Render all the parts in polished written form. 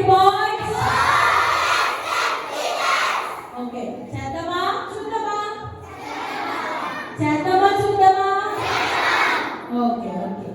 Boys? Okay, చేద్దామా చూద్దామా? చేద్దామా చూద్దామా? Okay okay.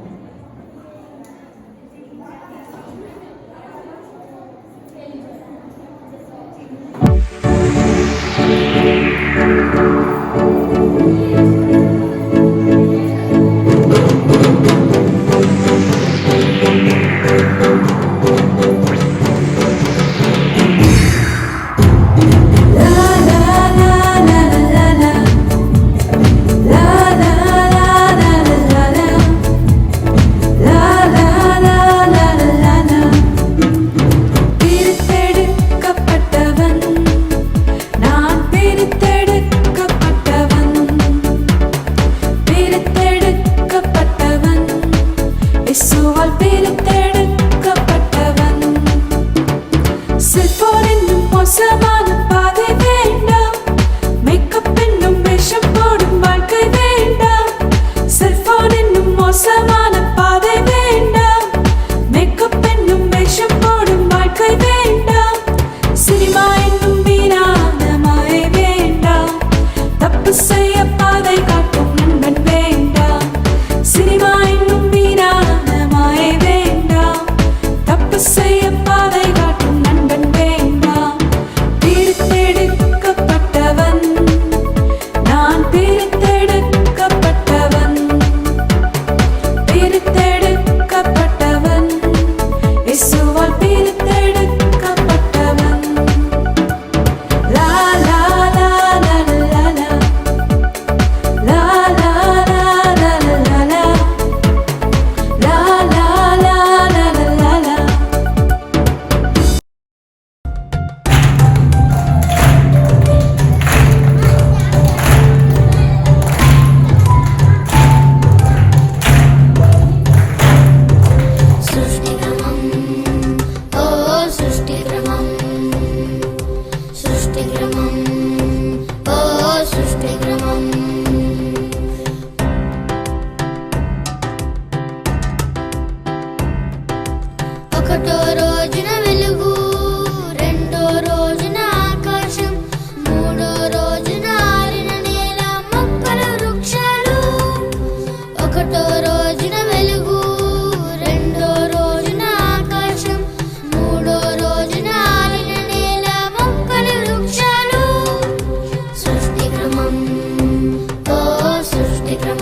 సృష్టి క్రమం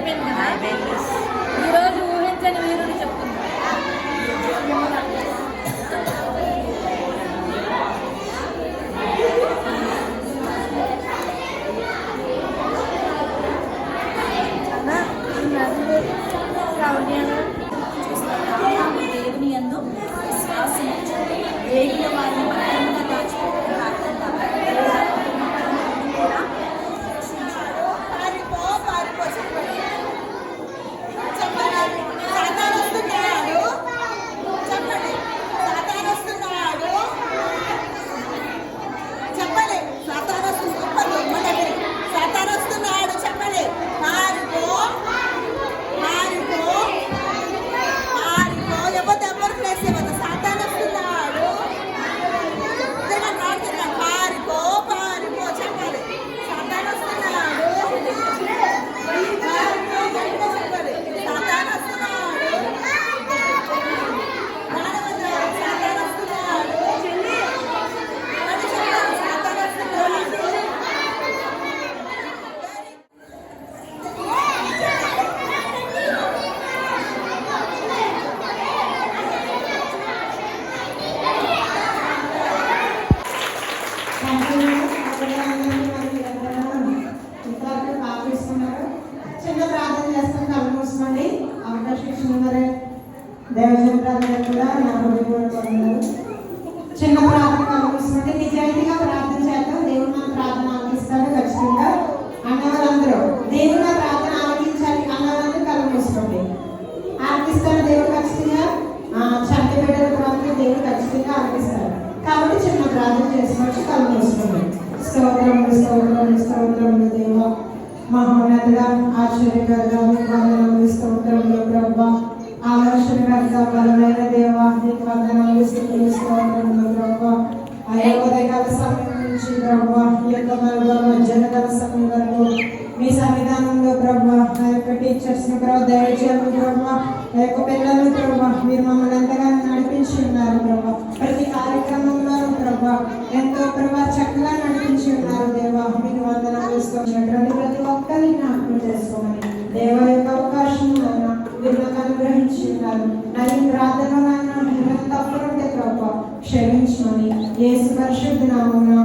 అయిపోయింది కదా. ఈరోజు ఊహించని వీరుడు చెప్తున్నా. దేవుని యందు విశ్వాసం రేగిన వారిని భద్రంగా దాచుకుంటున్న కూడా రక్షించాడు. పారిపో చెప్పండి. సాతాను వస్తున్నాడు. చెప్పండి. సాతాను వస్తున్నాడు. చెప్పండి. సాతాను వస్తున్నాడు. సాతాను వస్తున్నాడు. చెప్పండి. పారిపో లేకపోతే ఎవరు ప్లేస్ ఇవ్వదు. సాతాను వస్తున్నాడు. పారిపో చెప్పాలి. సాతాను వస్తున్నాడు. చెప్పాలి. సాతాను వస్తున్నాడు. సాతాను వస్తున్నాడు. సాతాను వస్తున్నాడు. చిన్న ప్రార్థన చేస్తాం. కళ్ళు మూసుకోండి. అవకాశం ఇచ్చినారు దేవజన ప్రార్థన కూడా నా హృదయపూర్వకన్నారు. చిన్న ప్రార్థన కళ్ళు మూసుకోండి. నిజాయితీగా ప్రార్థన చేద్దాం. దేవుడు మన ప్రార్థన ఆలకిస్తాడు ఖచ్చితంగా. అన్నవాళ్ళందరూ దేవుడు నా ప్రార్థన ఆలకించాలి అన్నవాళ్ళందరూ కళ్ళు మూసుకోండి. ఆలకిస్తాడు దేవుడు ఖచ్చితంగా. చంటి బిడ్డల ప్రార్థన దేవుడు ఖచ్చితంగా ఆలకిస్తాడు. కాబట్టి చిన్న ప్రార్థన చేసుకోవచ్చు. కళ్ళు మూసుకోండి. స్తోత్రములు దేవ మహోన్నతుడా, ఆశ్చర్యకరంగా మీకు వందనములు స్తోత్రములు ప్రభా. ఆలోచనకర్త బలమైన దేవ మీకు వందనములు స్తోత్రములు ప్రభా. ఉదయకాల సమయం నుంచి ప్రభా ఈ యొక్క మధ్యాహ్నకాల సమయం వరకు మీ సన్నిధానంలో ప్రభా ఆ యొక్క టీచర్స్ ని ప్రభా దయచేయము ప్రభా. ఆ యొక్క పిల్లలను ప్రభా మీరు మమ్మల్ని ఎంతగానో నడిపించి ఉన్నారు ప్రభా. ప్రతి కార్యక్రమంలో ప్రభా ఎంతో ప్రభా చక్కగా నడిపించి ఉన్నారు దేవా. మీకు వందనాలు ఇస్తున్నటువంటి ప్రతి ఒక్కరిని జ్ఞాపకం చేసుకోమని దేవ యొక్క అవకాశం మీరు నాకు అనుగ్రహించి ఉన్నారు. నా ఈ ప్రార్థనలో తప్పులుంటే ప్రభా క్షమించమని యేసు పరిశుద్ధ నామమున